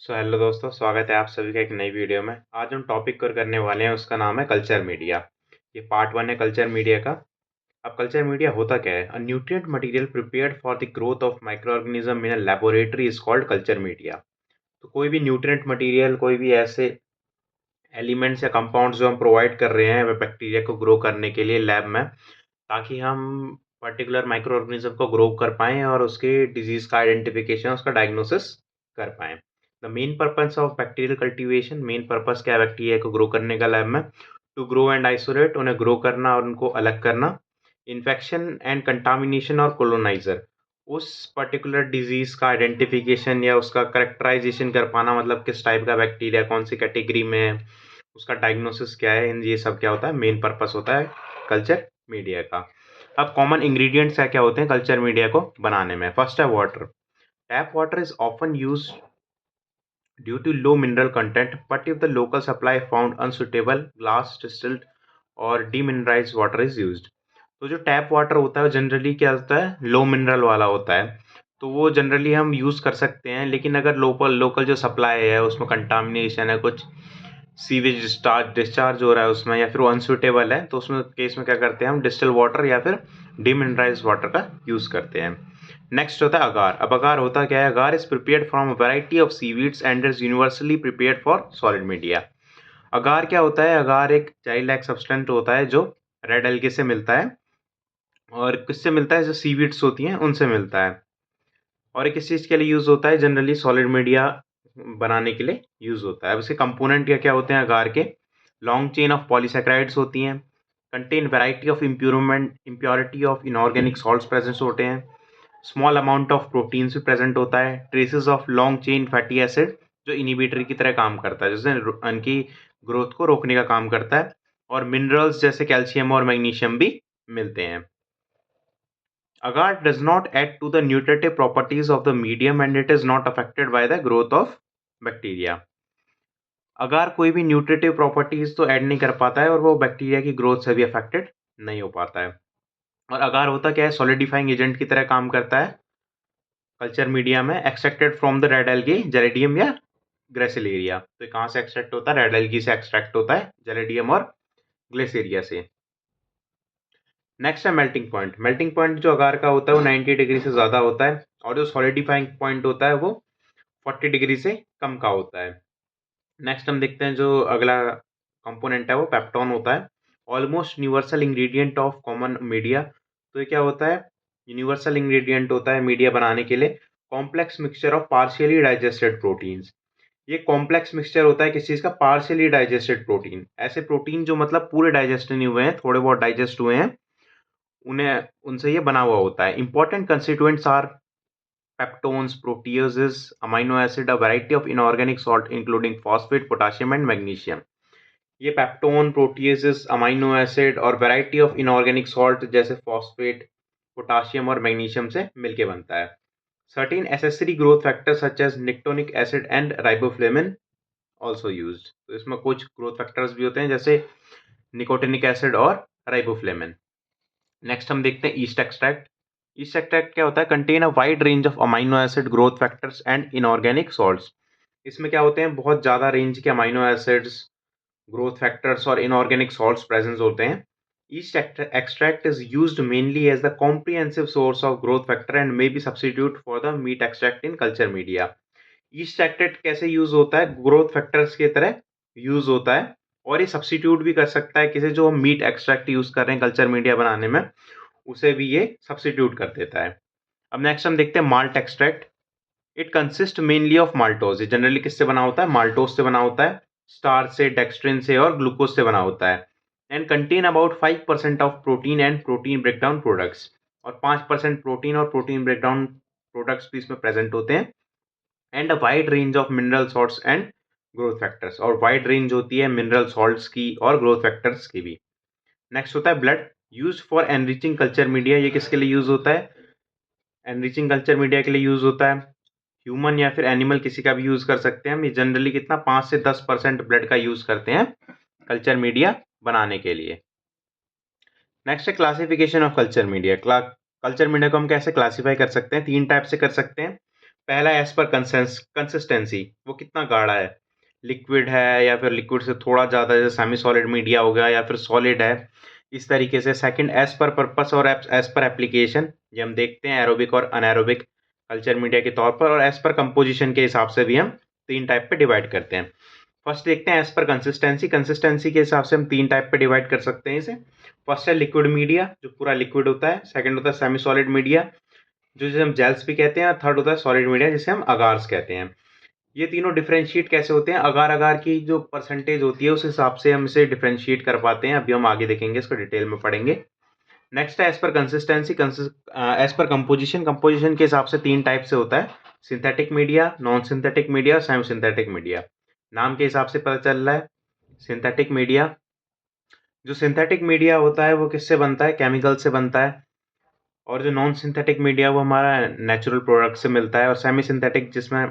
Hello दोस्तों, स्वागत है आप सभी का एक नई वीडियो में। आज हम टॉपिक कवर करने वाले हैं, उसका नाम है कल्चर मीडिया। ये पार्ट वन है कल्चर मीडिया का। अब कल्चर मीडिया होता क्या है? अ nutrient material prepared for the growth of micro organism in a laboratory is called culture media. तो कोई भी न्यूट्रिएंट मटेरियल, कोई भी ऐसे एलिमेंट्स या कंपाउंड्स जो हम प्रोवाइड कर रहे हैं बैक्टीरिया को ग्रो करने के लिए लैब में, ताकि हम पर्टिकुलर माइक्रो ऑर्गेनिज्म को ग्रो कर पाएँ और उसके डिजीज का आइडेंटिफिकेशन, उसका डायग्नोसिस कर पाएँ। The main purpose of bacterial cultivation, main purpose क्या है बैक्टीरिया को ग्रो करने का लैब में? टू ग्रो एंड आइसोलेट, उन्हें ग्रो करना और उनको अलग करना। इन्फेक्शन एंड कंटामिनेशन और कोलोनाइजर, उस पर्टिकुलर डिजीज का आइडेंटिफिकेशन या उसका करेक्टराइजेशन कर पाना, मतलब किस टाइप का बैक्टीरिया कौन सी कैटेगरी में है, उसका डायग्नोसिस क्या है, ये सब क्या होता है, मेन पर्पस होता है कल्चर मीडिया का। अब कॉमन इंग्रेडिएंट्स क्या क्या होते हैं कल्चर मीडिया को बनाने में? फर्स्ट है water. Tap water is often use due to low mineral content, but if the local supply found unsuitable, glass distilled और डीमिनरलाइज्ड वाटर इज यूज्ड। तो जो टैप वाटर होता है जनरली क्या होता है, लो मिनरल वाला होता है। तो वो जनरली हम यूज़ कर सकते हैं, लेकिन अगर लोकल लोकल जो सप्लाई है उसमें कंटामिनेशन है, कुछ सीवेज डिस्चार्ज हो रहा है उसमें, या फिर वो अनसुटेबल है, तो उसमें केस में क्या करते हैं हम डिस्टिल वाटर या फिर डीमिनरलाइज्ड वाटर का यूज़ करते हैं। नेक्स्ट होता है अगार। अब अगार होता क्या है? Agar is prepared from variety of seaweeds and is universally prepared for solid media. Agar क्या होता है? अगार एक जेल लाइक सब्सटेंट होता है जो रेड एल्गे से मिलता है, और किससे मिलता है? जो सीवीड्स होती हैं उनसे मिलता है। और ये किस चीज़ के लिए यूज़ होता है? जनरली सॉलिड मीडिया बनाने के लिए यूज़ होता है। अब इसके कंपोनेंट क्या क्या होते हैं अगार के? लॉन्ग चेन ऑफ पॉलीसैकेराइड्स होती हैं, contain variety of impurity of inorganic salts present होते हैं, स्मॉल अमाउंट ऑफ प्रोटीन्स भी प्रेजेंट होता है, traces of long chain fatty acid जो इनिबिटर की तरह काम करता है, जिससे उनकी ग्रोथ को रोकने का काम करता है, और मिनरल्स जैसे कैल्शियम और मैग्नीशियम भी मिलते हैं। Agar does not add to the nutritive properties of the medium and it is not affected by the growth of bacteria. अगार कोई भी न्यूट्रिटिव प्रॉपर्टीज तो ऐड नहीं कर पाता है और वो बैक्टीरिया की ग्रोथ से भी अफेक्टेड नहीं हो पाता है। और अगार होता क्या है? सॉलिडिफाइंग एजेंट की तरह काम करता है कल्चर मीडिया में, extracted from the red algae, Gelidium या ग्रेसिलेरिया। तो कहाँ से एक्सट्रैक्ट होता है? रेड एल्गी से एक्सट्रैक्ट होता है, जेलेडियम और ग्लेसेरिया से। नेक्स्ट है मेल्टिंग पॉइंट। मेल्टिंग पॉइंट जो अगार का होता है वो 90 डिग्री से ज़्यादा होता है, और जो सॉलिडिफाइंग पॉइंट होता है वो 40 डिग्री से कम का होता है। नेक्स्ट हम देखते हैं जो अगला कंपोनेंट है वो पेप्टोन होता है, almost universal ingredient of common media. तो ये क्या होता है? यूनिवर्सल इंग्रेडिएंट होता है मीडिया बनाने के लिए, complex mixture of partially digested proteins. ये कॉम्प्लेक्स मिक्सचर होता है किस चीज़ का? Partially digested protein. ऐसे प्रोटीन जो मतलब पूरे डाइजेस्ट नहीं हुए हैं, थोड़े बहुत डाइजेस्ट हुए हैं, उन्हें उनसे ये बना हुआ होता है। Important constituents are peptones, proteases, amino acid, a variety of inorganic salt including phosphate, potassium and magnesium. ये पेप्टोन, प्रोटीएसेस, अमाइनो एसिड और वैरायटी ऑफ इनऑर्गेनिक सॉल्ट जैसे फॉस्फेट, पोटाशियम और मैग्नीशियम से मिलके बनता है। Certain accessory growth factors such as nicotinic acid and riboflavin also used. तो इसमें कुछ ग्रोथ फैक्टर्स भी होते हैं जैसे निकोटिनिक एसिड और राइबोफ्लेविन। नेक्स्ट हम देखते हैं ईस्ट एक्सट्रैक्ट। ईस्ट एक्सट्रैक्ट क्या होता है? Contain a wide range of amino acid, growth factors and inorganic salts. इसमें क्या होते हैं? बहुत ज़्यादा रेंज के अमाइनो एसिड्स, ग्रोथ फैक्टर्स और इनऑर्गेनिक सॉल्ट्स प्रेजेंट होते हैं। Yeast extract is used mainly as the comprehensive source of growth factor and may be substitute for the meat extract in culture media. Yeast extract कैसे use होता है? Growth factors की तरह use होता है, और ये सब्स्टिट्यूट भी कर सकता है किसी जो हम मीट एक्सट्रैक्ट यूज कर रहे हैं कल्चर मीडिया बनाने में, उसे भी ये सब्स्टिट्यूट कर देता है। अब नेक्स्ट हम देखते हैं malt extract. It consist mainly of maltose. ये जनरली किससे बना होता है? माल्टोज से बना होता है, स्टार्च से, डेक्सट्रिन से और ग्लूकोज से बना होता है। And contain about 5% of protein and protein breakdown products. और 5% प्रोटीन और प्रोटीन ब्रेकडाउन प्रोडक्ट्स भी इसमें प्रेजेंट होते हैं। And a wide range of mineral salts and growth factors. और वाइड रेंज होती है मिनरल सॉल्ट्स की और ग्रोथ फैक्टर्स की भी। नेक्स्ट होता है blood, use for enriching culture media. ये किसके लिए यूज होता है? एनरिचिंग कल्चर मीडिया के लिए यूज होता है। ह्यूमन या फिर एनिमल किसी का भी यूज कर सकते हैं हम। ये जनरली कितना 5 से 10% ब्लड का यूज करते हैं कल्चर मीडिया बनाने के लिए। नेक्स्ट है classification of culture media. Culture media को हम कैसे क्लासीफाई कर सकते हैं? 3 टाइप से कर सकते हैं। पहला एज पर कंसिस्टेंसी, वो कितना गाढ़ा है, लिक्विड है या फिर लिक्विड से थोड़ा ज़्यादा, जैसे सेमी सॉलिड मीडिया हो गया, या फिर सॉलिड है, इस तरीके से। सेकंड, एज पर पर्पस और एज पर एप्लीकेशन, ये हम देखते हैं एरोबिक और अनएरोबिक कल्चर मीडिया के तौर पर, और एज पर कंपोजिशन के हिसाब से भी हम 3 टाइप पे डिवाइड करते हैं। फर्स्ट देखते हैं एज पर कंसिस्टेंसी। कंसिस्टेंसी के हिसाब से हम 3 टाइप पे डिवाइड कर सकते हैं इसे। फर्स्ट है लिक्विड मीडिया, जो पूरा लिक्विड होता है। सेकंड होता है सेमी सॉलिड मीडिया, जो जिसे हम जेल्स भी कहते हैं। और थर्ड होता है सॉलिड मीडिया, जिसे हम अगार्स कहते हैं। ये तीनों डिफरेंशिएट कैसे होते हैं, अगार अगार की जो परसेंटेज होती है उस हिसाब से हम इसे डिफरेंशिएट कर पाते हैं। अभी हम आगे देखेंगे, इसको डिटेल में पढ़ेंगे। नेक्स्ट है as per consistency, as per composition. Composition के हिसाब से 3 टाइप से होता है, synthetic media, non synthetic media और सेमी सिंथेटिक मीडिया। नाम के हिसाब से पता चल रहा है। सिंथेटिक मीडिया, जो सिंथेटिक मीडिया होता है वो किससे बनता है, केमिकल से बनता है। और जो नॉन सिंथेटिक मीडिया वो हमारा नेचुरल प्रोडक्ट से मिलता है। और सेमी सिंथेटिक, जिसमें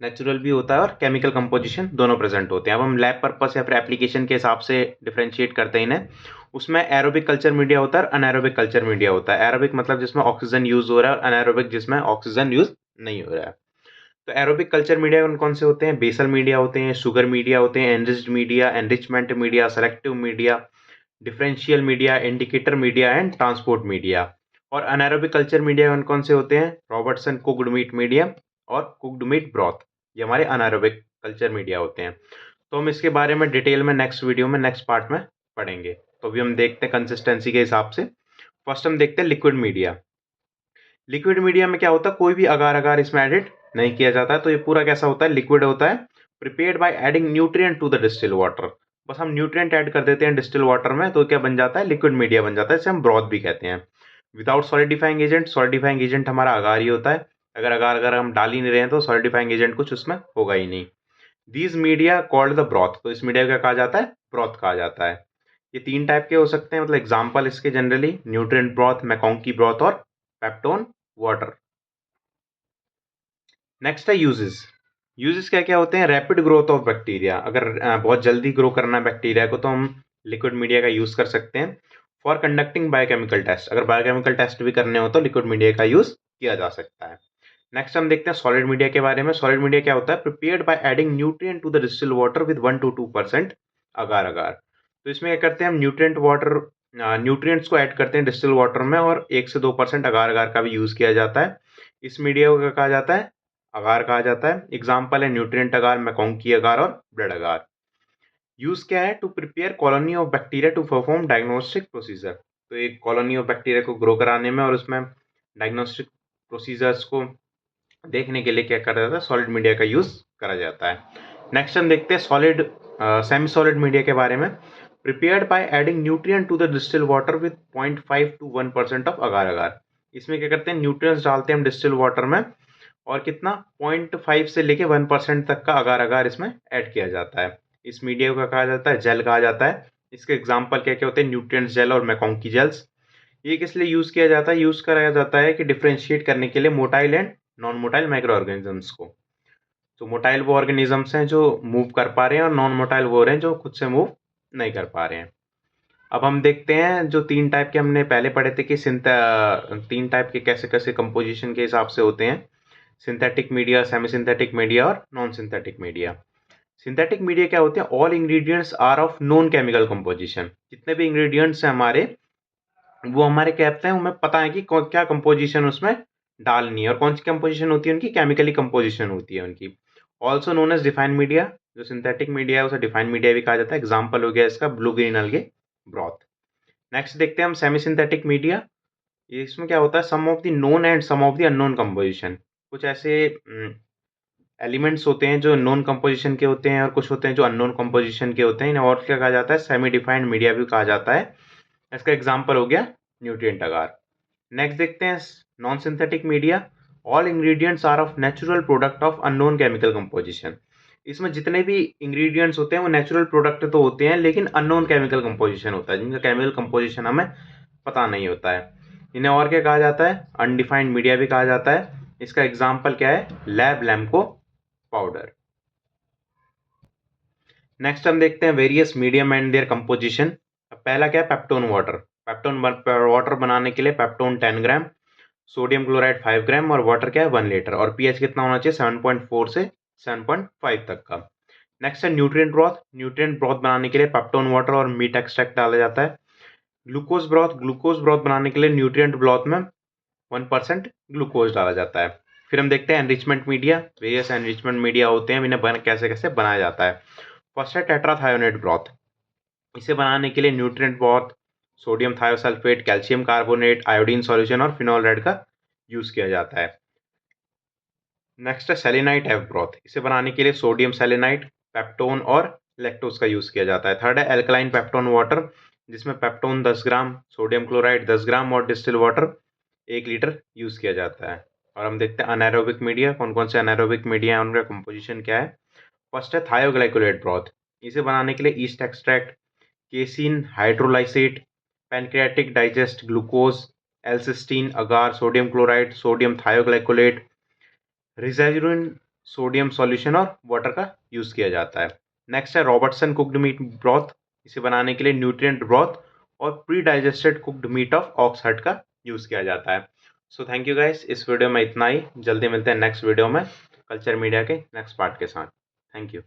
नेचुरल भी होता है और केमिकल कंपोजिशन दोनों प्रेजेंट होते हैं। अब हम लैब पर्पस या फिर एप्लीकेशन के हिसाब से डिफरेंशिएट करते हैं इन्हें। उसमें एरोबिक कल्चर मीडिया होता है और अनएरोबिक कल्चर मीडिया होता है। एरोबिक मतलब जिसमें ऑक्सीजन यूज हो रहा है, और अनएरोबिक जिसमें ऑक्सीजन यूज नहीं हो रहा है। तो एरोबिक कल्चर मीडिया कौन कौन से होते हैं, बेसल मीडिया होते हैं, शुगर मीडिया होते हैं, enriched media, enrichment media, selective media, differential media, indicator media and transport media. और अनारोबिक कल्चर मीडिया कौन कौन से होते हैं, रॉबर्टसन कुक्ड मीट मीडिया और कुक्ड मीट ब्रॉथ, ये हमारे अनारोबिक कल्चर मीडिया होते हैं। तो हम इसके बारे में डिटेल में नेक्स्ट वीडियो में, नेक्स्ट पार्ट में पढ़ेंगे। तो अभी हम देखते हैं कंसिस्टेंसी के हिसाब से। फर्स्ट हम देखते हैं लिक्विड मीडिया। लिक्विड मीडिया में क्या होता है, कोई भी अगार अगार इसमें एडिट नहीं किया जाता है। तो ये पूरा कैसा होता है, लिक्विड होता है, prepared by adding nutrient to the distil water. बस हम न्यूट्रिएंट ऐड कर देते हैं डिस्टिल वाटर में, तो क्या बन जाता है, लिक्विड मीडिया बन जाता है, इसे हम ब्रॉथ भी कहते हैं। Without solidifying agent, solidifying agent हमारा अगार ही होता है। अगर अगार अगर हम डाल ही नहीं रहे हैं तो सॉलिडिफाइंग एजेंट कुछ उसमें होगा ही नहीं। These media called the broth, तो इस मीडिया को क्या कहा जाता है, ब्रॉथ कहा जाता है। ये 3 टाइप के हो सकते हैं, मतलब एग्जाम्पल इसके जनरली न्यूट्रिएंट ब्रॉथ, मैकोंकी ब्रॉथ और पेप्टोन वाटर। नेक्स्ट है यूजेस। यूजेस क्या क्या होते हैं, रैपिड ग्रोथ ऑफ बैक्टीरिया, अगर बहुत जल्दी ग्रो करना है बैक्टीरिया को तो हम लिक्विड मीडिया का यूज कर सकते हैं। फॉर कंडक्टिंग बायोकेमिकल टेस्ट, अगर बायोकेमिकल टेस्ट भी करने हो तो लिक्विड मीडिया का यूज किया जा सकता है। नेक्स्ट हम देखते हैं सॉलिड मीडिया के बारे में। सॉलिड मीडिया क्या होता है, prepared by adding nutrient to the distil water with 1 to 2% agar agar. तो इसमें क्या करते हैं हम, न्यूट्रिएंट्स को ऐड करते हैं डिस्टिल वाटर में, और 1 से 2% अगार अगार का भी यूज किया जाता है। इस मीडिया को क्या कहा जाता है, अगार कहा जाता है। एग्जाम्पल है न्यूट्रिएंट अगार, मैकोंकी अगार और ब्लड अगार। यूज क्या है, to prepare colony of bacteria to perform diagnostic procedure. तो एक कॉलोनी ऑफ बैक्टीरिया को ग्रो कराने में और उसमें डायग्नोस्टिक प्रोसीजर्स को देखने के लिए क्या करा जाता है, सॉलिड मीडिया का यूज करा जाता है। नेक्स्ट हम देखते हैं सेमी सॉलिड मीडिया के बारे में। Prepared by adding nutrient to the distil water with 0.5 to 1% of agar agar. इसमें क्या करते हैं, न्यूट्रिएंट्स डालते हैं हम डिस्टिल वाटर में, और कितना 0.5 से लेके 1% तक का अगार अगार इसमें ऐड किया जाता है। इस मीडिया को कहा जाता है जेल कहा जाता है। इसके एग्जाम्पल क्या क्या होते हैं, न्यूट्रिएंट्स जेल और मैकोंकी जेल्स। ये किस लिए यूज किया जाता है, यूज कराया जाता है कि डिफ्रेंशिएट करने के लिए motile and non motile micro organisms को। तो मोटाइल वो ऑर्गेनिजम्स हैं जो मूव कर पा रहे हैं, और नॉन मोटाइल वो रहे हैं जो खुद से मूव नहीं कर पा रहे हैं। अब हम देखते हैं जो 3 टाइप के हमने पहले पढ़े थे कि 3 टाइप के कैसे कैसे कंपोजिशन के हिसाब से होते हैं, synthetic media, semi synthetic media और non synthetic media. Synthetic media क्या होते हैं, all ingredients are of known chemical composition. जितने भी इंग्रेडिएंट्स हैं हमारे, वो हमारे कहते हैं, हमें पता है कि क्या कंपोजिशन उसमें डालनी है, और कौन सी कंपोजिशन होती है उनकी, केमिकली कंपोजिशन होती है उनकी। Also known as defined media, जो सिंथेटिक मीडिया है उसे डिफाइंड मीडिया भी कहा जाता है। एग्जाम्पल हो गया इसका ब्लू ग्रीन अलगे ब्रॉथ। नेक्स्ट देखते हैं हम सेमी सिंथेटिक मीडिया। इसमें क्या होता है, some of the known and some of the unknown composition. कुछ ऐसे एलिमेंट्स होते हैं जो नोन कंपोजिशन के होते हैं, और कुछ होते हैं जो अननोन कंपोजिशन के होते हैं। इन्हें और क्या कहा जाता है, सेमी डिफाइंड मीडिया भी कहा जाता है। इसका एग्जाम्पल हो गया न्यूट्रिएंट अगार। नेक्स्ट देखते हैं non synthetic media. All ingredients are of natural product of unknown chemical composition. इसमें जितने भी इंग्रेडिएंट्स होते हैं वो नेचुरल प्रोडक्ट तो होते हैं, लेकिन अननोन केमिकल कंपोजिशन होता है, जिनका केमिकल कंपोजिशन हमें पता नहीं होता है। इन्हें और क्या कहा जाता है, अनडिफाइंड मीडिया भी कहा जाता है। इसका एग्जाम्पल क्या है, लैब लैम्को पाउडर। नेक्स्ट हम देखते हैं various medium and their composition. पहला क्या है, पेप्टोन वाटर। पेप्टोन वाटर बनाने के लिए पेप्टोन 10 ग्राम, सोडियम क्लोराइड 5 ग्राम और वाटर क्या है 1 लीटर, और पीएच कितना होना चाहिए 7.4 से 7.5 तक का। नेक्स्ट है न्यूट्रिएंट ब्रॉथ। न्यूट्रिएंट ब्रॉथ बनाने के लिए पेप्टोन वाटर और मीट एक्सट्रैक्ट डाला जाता है। Glucose broth. ग्लूकोज ब्रॉथ बनाने के लिए न्यूट्रिएंट ब्रॉथ में 1% ग्लूकोज डाला जाता है। फिर हम देखते हैं enrichment media. Various enrichment media होते हैं, इन्हें कैसे कैसे बनाया जाता है। फर्स्ट है टेट्राथायोनेट ब्रॉथ। इसे बनाने के लिए nutrient broth, sodium thiosulphate, calcium carbonate, iodine solution और फिनोल रेड का यूज किया जाता है। नेक्स्ट है सेलेनाइट एफ ब्रॉथ। इसे बनाने के लिए सोडियम सेलेनाइट, पेप्टोन और लैक्टोज का यूज किया जाता है। थर्ड है एल्कलाइन पेप्टोन वाटर, जिसमें पेप्टोन 10 ग्राम, सोडियम क्लोराइड 10 ग्राम और डिस्टिल वाटर 1 लीटर यूज किया जाता है। और हम देखते हैं अनाएरोबिक मीडिया। कौन कौन से अनाएरोबिक मीडिया है, उनका कंपोजिशन क्या है। फर्स्ट है थायोग्लाइकोलेट ब्रॉथ। इसे बनाने के लिए yeast extract, casein hydrolysate, pancreatic digest glucose, L cysteine, agar, sodium chloride, sodium thioglycolate, resazurin, sodium solution और वाटर का यूज किया जाता है। नेक्स्ट है रॉबर्टसन कुक्ड मीट ब्रॉथ। इसे बनाने के लिए न्यूट्रिएंट ब्रॉथ और pre digested cooked meat of ox heart का यूज किया जाता है। सो थैंक यू गाइस, इस वीडियो में इतना ही। जल्दी मिलते हैं नेक्स्ट वीडियो में कल्चर मीडिया के नेक्स्ट पार्ट के साथ। Thank you.